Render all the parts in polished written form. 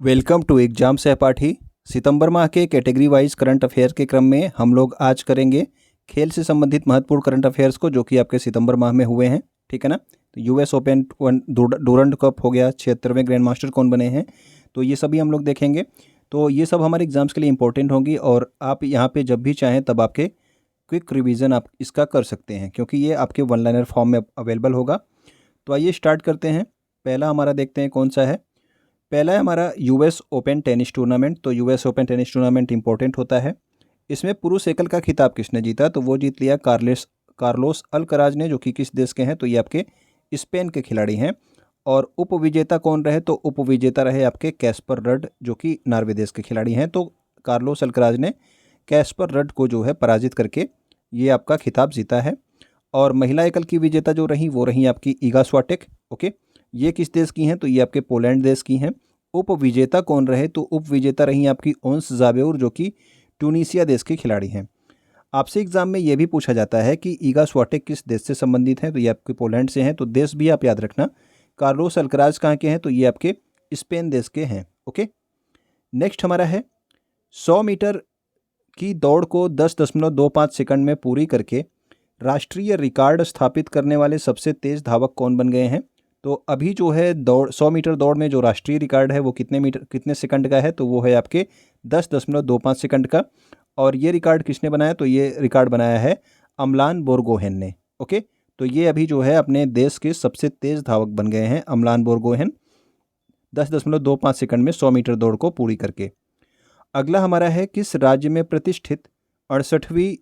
Welcome to exam सहपाठी। सितंबर माह के कैटेगरी वाइज करंट अफेयर के क्रम में हम लोग आज करेंगे खेल से संबंधित महत्वपूर्ण करंट अफेयर्स को, जो कि आपके सितंबर माह में हुए हैं। ठीक है ना। तो यूएस ओपन डूरंड कप हो गया, 76वें ग्रैंड मास्टर कौन बने हैं, तो ये सभी हम लोग देखेंगे। तो ये सब हमारे एग्जाम्स के लिए इंपॉर्टेंट होंगी और आप यहाँ पे जब भी चाहें तब आपके क्विक रिवीजन आप इसका कर सकते हैं, क्योंकि ये आपके वन लाइनर फॉर्म में अवेलेबल होगा। तो आइए स्टार्ट करते हैं। पहला हमारा देखते हैं कौन सा है। पहला है हमारा यूएस ओपन टेनिस टूर्नामेंट। तो US open tennis tournament important होता है। इसमें पुरुष एकल का खिताब किसने जीता, तो वो जीत लिया कार्लोस अल्कराज ने, जो कि किस देश के हैं, तो ये आपके स्पेन के खिलाड़ी हैं। और उपविजेता कौन रहे, तो उपविजेता रहे आपके कैस्पर रड, जो कि नॉर्वे देश के खिलाड़ी हैं। तो कार्लोस अल्कराज ने कैस्पर रड को जो है पराजित करके ये आपका खिताब जीता है। और महिला एकल की विजेता जो रही वो रही आपकी ईगा स्वाटेक। ओके, ये किस देश की हैं, तो ये आपके पोलैंड देश की हैं। उपविजेता कौन रहे, तो उपविजेता रही आपकी ओंस जाबेउर, जो कि ट्यूनीसिया देश के खिलाड़ी हैं। आपसे एग्जाम में ये भी पूछा जाता है कि ईगा स्वाटेक किस देश से संबंधित हैं, तो ये आपके पोलैंड से हैं। तो देश भी आप याद रखना। कार्लोस अल्कराज कहाँ के हैं, तो ये आपके स्पेन देश के हैं। ओके, नेक्स्ट हमारा है 100 मीटर की दौड़ को 10.25 सेकंड में पूरी करके राष्ट्रीय रिकॉर्ड स्थापित करने वाले सबसे तेज धावक कौन बन गए हैं। तो अभी जो है दौड़ 100 मीटर दौड़ में जो राष्ट्रीय रिकॉर्ड है वो कितने सेकंड का है, तो वो है आपके 10.25 सेकंड का। और ये रिकॉर्ड किसने बनाया, तो ये रिकॉर्ड बनाया है अमलान बोरगोहेन ने। ओके, तो ये अभी जो है अपने देश के सबसे तेज धावक बन गए हैं अमलान बोरगोहेन, 10.25 सेकंड में 100 मीटर दौड़ को पूरी करके। अगला हमारा है किस राज्य में प्रतिष्ठित 68वीं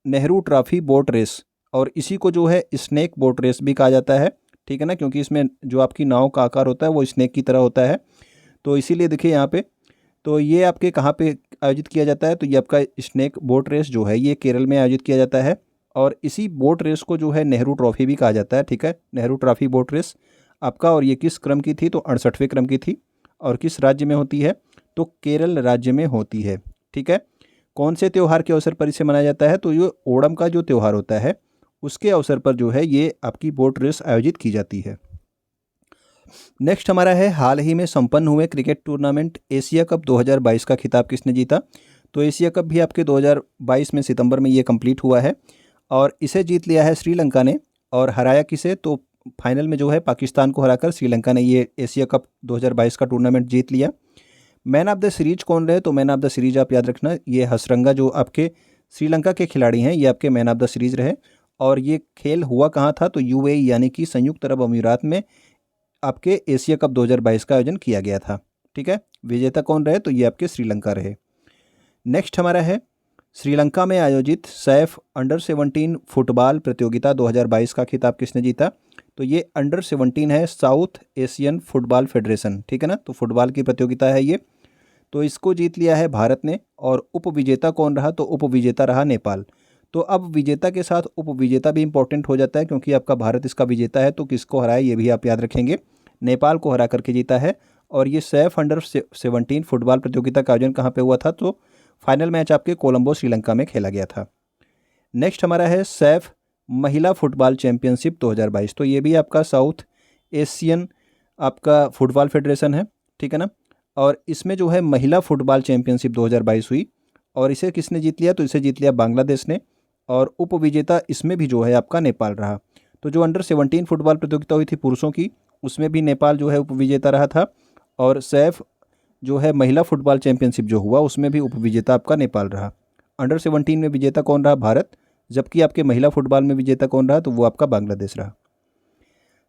नेहरू ट्रॉफी बोट रेस, और इसी को जो है स्नेक बोट रेस भी कहा जाता है। ठीक है ना, क्योंकि इसमें जो आपकी नाव का आकार होता है वो स्नेक की तरह होता है। तो इसीलिए देखिए यहाँ पे, तो ये आपके कहाँ पे आयोजित किया जाता है, तो ये आपका स्नेक बोट रेस जो है ये केरल में आयोजित किया जाता है। और इसी बोट रेस को जो है नेहरू ट्रॉफी भी कहा जाता है। ठीक है, नेहरू ट्रॉफी बोट रेस आपका, और ये किस क्रम की थी, तो 68वें क्रम की थी। और किस राज्य में होती है, तो केरल राज्य में होती है। ठीक है, कौन से त्यौहार के अवसर पर इसे मनाया जाता है, तो ये ओणम का जो त्यौहार होता है उसके अवसर पर जो है ये आपकी बोट रेस आयोजित की जाती है। नेक्स्ट हमारा है हाल ही में संपन्न हुए क्रिकेट टूर्नामेंट एशिया कप 2022 का खिताब किसने जीता। तो एशिया कप भी आपके 2022 में सितंबर में ये कंप्लीट हुआ है और इसे जीत लिया है श्रीलंका ने। और हराया किसे, तो फाइनल में जो है पाकिस्तान को हराकर श्रीलंका ने ये एशिया कप 2022 का टूर्नामेंट जीत लिया। मैन ऑफ द सीरीज कौन रहे, तो मैन ऑफ द सीरीज आप याद रखना, ये हसरंगा जो आपके श्रीलंका के खिलाड़ी हैं ये आपके मैन ऑफ द सीरीज रहे। और ये खेल हुआ कहाँ था, तो यूएई यानी कि संयुक्त अरब अमीरात में आपके एशिया कप 2022 का आयोजन किया गया था। ठीक है, विजेता कौन रहे, तो ये आपके श्रीलंका रहे। नेक्स्ट हमारा है श्रीलंका में आयोजित सैफ अंडर-17 फुटबॉल प्रतियोगिता 2022 का खिताब किसने जीता। तो ये अंडर-17 है साउथ एशियन फुटबॉल फेडरेशन। ठीक है ना, तो फुटबॉल की प्रतियोगिता है ये, तो इसको जीत लिया है भारत ने। और उपविजेता कौन रहा, तो उपविजेता रहा नेपाल। तो अब विजेता के साथ उपविजेता भी इंपॉर्टेंट हो जाता है, क्योंकि आपका भारत इसका विजेता है, तो किसको हराया ये भी आप याद रखेंगे, नेपाल को हरा करके जीता है। और ये सैफ अंडर-17 फुटबॉल प्रतियोगिता का आयोजन कहाँ पे हुआ था, तो फाइनल मैच आपके कोलंबो श्रीलंका में खेला गया था। नेक्स्ट हमारा है सैफ महिला फुटबॉल चैंपियनशिप 2022। तो ये भी आपका साउथ एशियन आपका फुटबॉल फेडरेशन है। ठीक है ना, और इसमें जो है महिला फुटबॉल चैंपियनशिप 2022 हुई और इसे किसने जीत लिया, तो इसे जीत लिया बांग्लादेश ने। और उपविजेता इसमें भी जो है आपका नेपाल रहा। तो जो अंडर-17 फुटबॉल प्रतियोगिता हुई थी पुरुषों की, उसमें भी नेपाल जो है उपविजेता रहा था। और सैफ जो है महिला फुटबॉल चैंपियनशिप जो हुआ उसमें भी उपविजेता आपका नेपाल रहा। अंडर-17 में विजेता कौन रहा, भारत। जबकि आपके महिला फुटबॉल में विजेता कौन रहा, तो वो आपका बांग्लादेश रहा।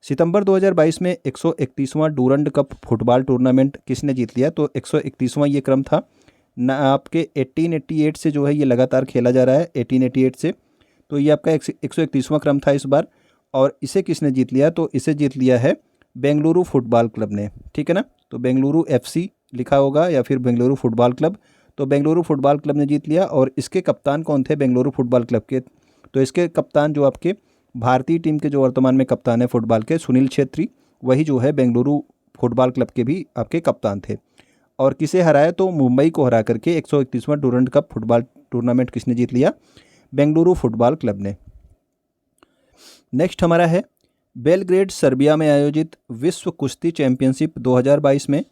सितंबर 2022 में 131वां डूरंड कप फुटबॉल टूर्नामेंट किसने जीत लिया, तो 131वां ये क्रम था ना आपके 1888 से जो है ये लगातार खेला जा रहा है 1888 से। तो ये आपका 131वां क्रम था इस बार। और इसे किसने जीत लिया, तो इसे जीत लिया है बेंगलुरु फुटबॉल क्लब ने। ठीक है ना, तो बेंगलुरु एफसी लिखा होगा या फिर बेंगलुरु फुटबॉल क्लब। तो बेंगलुरु फुटबॉल क्लब ने जीत लिया। और इसके कप्तान कौन थे बेंगलुरु फुटबॉल क्लब के, तो इसके कप्तान जो आपके भारतीय टीम के जो वर्तमान में कप्तान है फुटबॉल के, सुनील छेत्री, वही जो है बेंगलुरु फुटबॉल क्लब के भी आपके कप्तान थे। और किसे हराया, तो मुंबई को हरा करके 131वां डूरंड कप फुटबॉल टूर्नामेंट किसने जीत लिया, बेंगलुरु फुटबॉल क्लब ने। नेक्स्ट हमारा है बेलग्रेड सर्बिया में आयोजित विश्व कुश्ती चैंपियनशिप 2022 में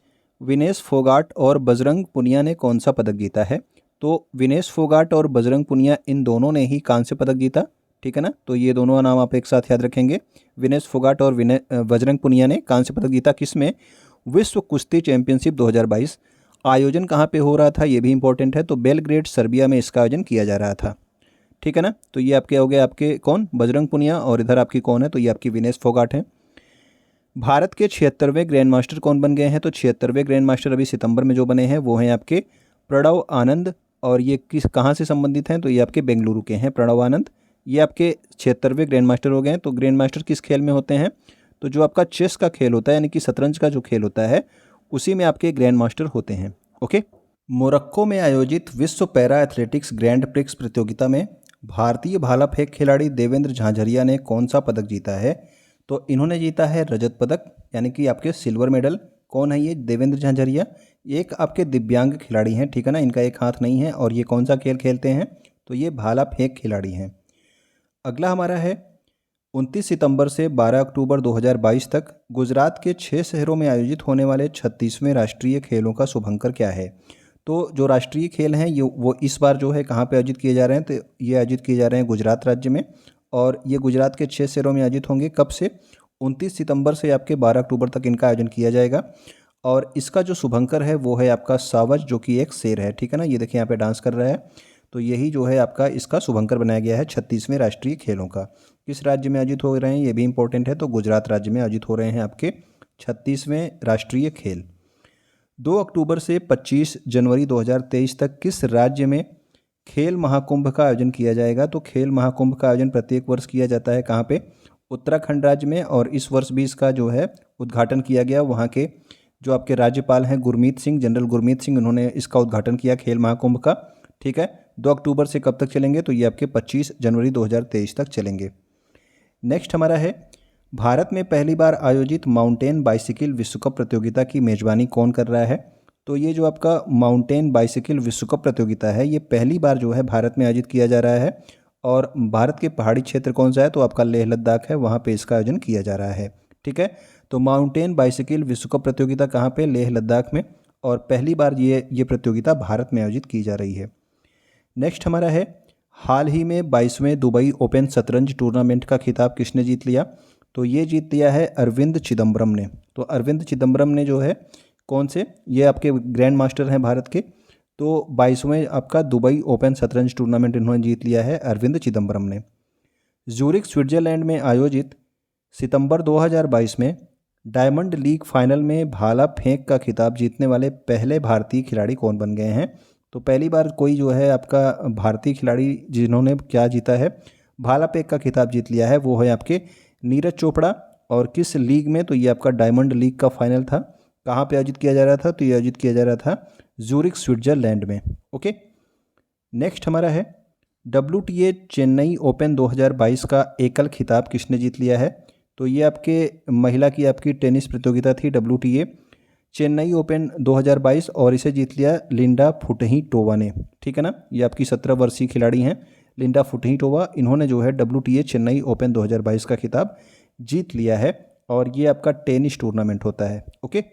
विनेश फोगाट और बजरंग पुनिया ने कौन सा पदक जीता है? तो विनेश फोगाट और बजरंग पुनिया इन दोनों ने ही कांस्य पदक जीता, ठीक है ना। तो ये दोनों नाम आप एक साथ याद रखेंगे। विनेश फोगाट और बजरंग पुनिया ने कांस्य पदक जीता किसमें? विश्व कुश्ती चैंपियनशिप 2022। आयोजन कहाँ पे हो रहा था ये भी इंपॉर्टेंट है, तो बेलग्रेड सर्बिया में इसका आयोजन किया जा रहा था, ठीक है ना। तो ये आपके हो गए आपके कौन? बजरंग पुनिया, और इधर आपकी कौन है? तो ये आपकी विनेश फोगाट है। भारत के 76वें ग्रैंड मास्टर कौन बन गए हैं? तो 76वें ग्रैंड मास्टर अभी सितंबर में जो बने हैं वो हैं आपके प्रणव आनंद, और ये कहाँ से संबंधित हैं? तो ये आपके बेंगलुरु के हैं प्रणव आनंद। ये आपके 76वें ग्रैंड मास्टर हो गए हैं। तो ग्रैंड मास्टर किस खेल में होते हैं? तो जो आपका चेस का खेल होता है, यानी कि शतरंज का जो खेल होता है, उसी में आपके ग्रैंड मास्टर होते हैं। ओके। मोरक्को में आयोजित विश्व पैरा एथलेटिक्स ग्रैंड प्रिक्स प्रतियोगिता में भारतीय भाला फेंक खिलाड़ी देवेंद्र झांझरिया ने कौन सा पदक जीता है? तो इन्होंने जीता है रजत पदक, यानी कि आपके सिल्वर मेडल। कौन है ये? देवेंद्र झांझरिया। एक आपके दिव्यांग खिलाड़ी हैं, ठीक है ना, इनका एक हाथ नहीं है, और ये कौन सा खेल खेलते हैं? तो ये भाला फेंक खिलाड़ी हैं। अगला हमारा है 29 सितंबर से 12 अक्टूबर 2022 तक गुजरात के 6 शहरों में आयोजित होने वाले 36वें राष्ट्रीय खेलों का शुभंकर क्या है? तो जो राष्ट्रीय खेल हैं ये वो इस बार जो है कहाँ पे आयोजित किए जा रहे हैं? तो ये आयोजित किए जा रहे हैं गुजरात राज्य में, और ये गुजरात के 6 शहरों में आयोजित होंगे। कब से? 29 सितंबर से आपके 12 अक्टूबर तक इनका आयोजन किया जाएगा। और इसका जो शुभंकर है वो है आपका सावज, जो कि एक शेर है, ठीक है ना। ये देखिए यहाँ पे डांस कर रहा है। तो यही जो है आपका इसका शुभंकर बनाया गया है 36वें राष्ट्रीय खेलों का। किस राज्य में आयोजित हो रहे हैं ये भी इंपॉर्टेंट है। तो गुजरात राज्य में आयोजित हो रहे हैं आपके 36वें राष्ट्रीय खेल। 2 अक्टूबर से 25 जनवरी 2023 तक किस राज्य में खेल महाकुंभ का आयोजन किया जाएगा? तो खेल महाकुंभ का आयोजन प्रत्येक वर्ष किया जाता है कहाँ पे? उत्तराखंड राज्य में। और इस वर्ष भी इसका जो है उद्घाटन किया गया। वहाँ के जो आपके राज्यपाल हैं गुरमीत सिंह, जनरल गुरमीत सिंह, उन्होंने इसका उद्घाटन किया खेल महाकुंभ का, ठीक है। 2 अक्टूबर से कब तक चलेंगे? तो ये आपके 25 जनवरी 2023 तक चलेंगे। नेक्स्ट हमारा है भारत में पहली बार आयोजित माउंटेन बाइसिकल विश्व कप प्रतियोगिता की मेजबानी कौन कर रहा है? तो ये जो आपका माउंटेन बाइसिकल विश्व कप प्रतियोगिता है ये पहली बार जो है भारत में आयोजित किया जा रहा है। और भारत के पहाड़ी क्षेत्र कौन सा है? तो आपका लेह लद्दाख है, वहाँ पे इसका आयोजन किया जा रहा है, ठीक है। तो माउंटेन बाइसिकल विश्व कप प्रतियोगिता कहाँ पे? लेह लद्दाख में। और पहली बार ये प्रतियोगिता भारत में आयोजित की जा रही है। नेक्स्ट हमारा है हाल ही में 22वें दुबई ओपन शतरंज टूर्नामेंट का खिताब किसने जीत लिया? तो ये जीत लिया है अरविंद चिदम्बरम ने। तो अरविंद चिदम्बरम ने जो है कौन से? ये आपके ग्रैंड मास्टर हैं भारत के। तो 22वें आपका दुबई ओपन शतरंज टूर्नामेंट इन्होंने जीत लिया है अरविंद चिदम्बरम ने। ज्यूरिख स्विट्जरलैंड में आयोजित सितंबर 2022 में डायमंड लीग फाइनल में भाला फेंक का खिताब जीतने वाले पहले भारतीय खिलाड़ी कौन बन गए हैं? तो पहली बार कोई जो है आपका भारतीय खिलाड़ी जिन्होंने क्या जीता है, भाला फेंक का खिताब जीत लिया है, वो है आपके नीरज चोपड़ा। और किस लीग में? तो ये आपका डायमंड लीग का फाइनल था। कहाँ पे आयोजित किया जा रहा था? तो ये आयोजित किया जा रहा था ज्यूरिख स्विट्जरलैंड में। ओके। नेक्स्ट हमारा है WTA चेन्नई ओपन 2022 का एकल खिताब किसने जीत लिया है? तो ये आपके महिला की आपकी टेनिस प्रतियोगिता थी WTA चेन्नई ओपन 2022, और इसे जीत लिया लिंडा फुटहीटोवा ने, ठीक है ना। ये आपकी 17 वर्षीय खिलाड़ी हैं लिंडा फुटहीटोवा। इन्होंने जो है WTA चेन्नई ओपन 2022 का खिताब जीत लिया है, और ये आपका टेनिस टूर्नामेंट होता है। ओके।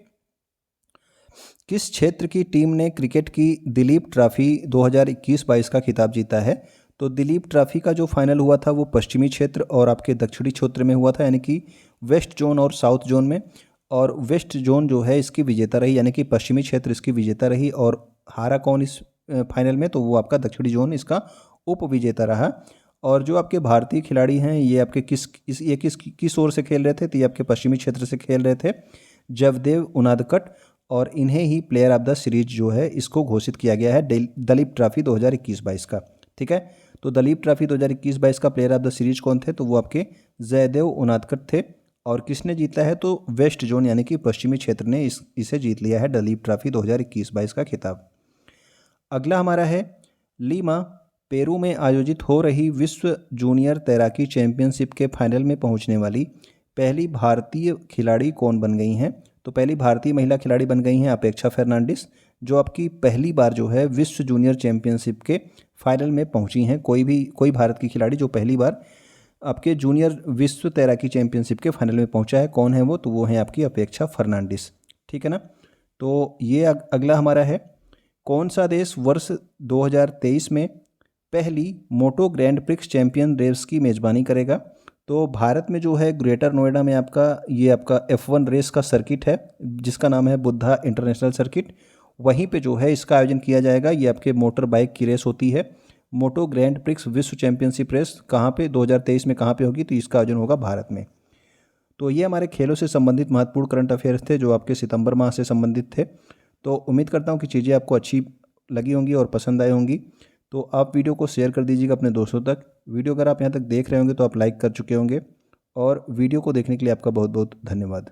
किस क्षेत्र की टीम ने क्रिकेट की दिलीप ट्रॉफी 2021-22 का खिताब जीता है? तो दिलीप ट्रॉफी का जो फाइनल हुआ था वो पश्चिमी क्षेत्र और आपके दक्षिणी क्षेत्र में हुआ था, यानी कि वेस्ट जोन और साउथ जोन में। और वेस्ट जोन जो है इसकी विजेता रही, यानी कि पश्चिमी क्षेत्र इसकी विजेता रही। और हारा कौन इस फाइनल में? तो वो आपका दक्षिणी जोन इसका उप विजेता रहा। और जो आपके भारतीय खिलाड़ी हैं ये आपके किस ओर से खेल रहे थे? तो ये आपके पश्चिमी क्षेत्र से खेल रहे थे, जवदेव उनादकट। और इन्हें ही प्लेयर ऑफ द सीरीज जो है इसको घोषित किया गया है दलीप ट्रॉफी 2021-22 का, ठीक है। तो दलीप ट्रॉफी 2021-22 का प्लेयर ऑफ द सीरीज कौन थे? तो वो आपके जयदेव उनादकट थे। और किसने जीता है? तो वेस्ट जोन यानी कि पश्चिमी क्षेत्र ने इसे जीत लिया है दलीप ट्रॉफी 2021-22 का खिताब। अगला हमारा है लीमा पेरू में आयोजित हो रही विश्व जूनियर तैराकी चैंपियनशिप के फाइनल में पहुंचने वाली पहली भारतीय खिलाड़ी कौन बन गई हैं? तो पहली भारतीय महिला खिलाड़ी बन गई हैं अपेक्षा फर्नांडिस, जो आपकी पहली बार जो है विश्व जूनियर चैंपियनशिप के फाइनल में पहुंची हैं। कोई भारत की खिलाड़ी जो पहली बार आपके जूनियर विश्व तैराकी चैंपियनशिप के फाइनल में पहुंचा है, कौन है वो? तो वो है आपकी अपेक्षा फर्नांडिस, ठीक है ना। तो ये अगला हमारा है, कौन सा देश वर्ष 2023 में पहली मोटो ग्रैंड प्रिक्स चैंपियन रेस की मेज़बानी करेगा? तो भारत में जो है ग्रेटर नोएडा में आपका F1 रेस का सर्किट है जिसका नाम है बुद्धा इंटरनेशनल सर्किट। वहीं पे जो है इसका आयोजन किया जाएगा। ये आपके मोटर बाइक की रेस होती है। मोटो ग्रैंड प्रिक्स विश्व चैंपियनशिप रेस कहाँ पे 2023 में कहाँ पे होगी? तो इसका आयोजन होगा भारत में। तो ये हमारे खेलों से संबंधित महत्वपूर्ण करंट अफेयर्स थे जो आपके सितंबर माह से संबंधित थे। तो उम्मीद करता हूँ कि चीज़ें आपको अच्छी लगी होंगी और पसंद आई होंगी। तो आप वीडियो को शेयर कर दीजिएगा अपने दोस्तों तक। वीडियो अगर आप यहाँ तक देख रहे होंगे तो आप लाइक कर चुके होंगे। और वीडियो को देखने के लिए आपका बहुत बहुत धन्यवाद।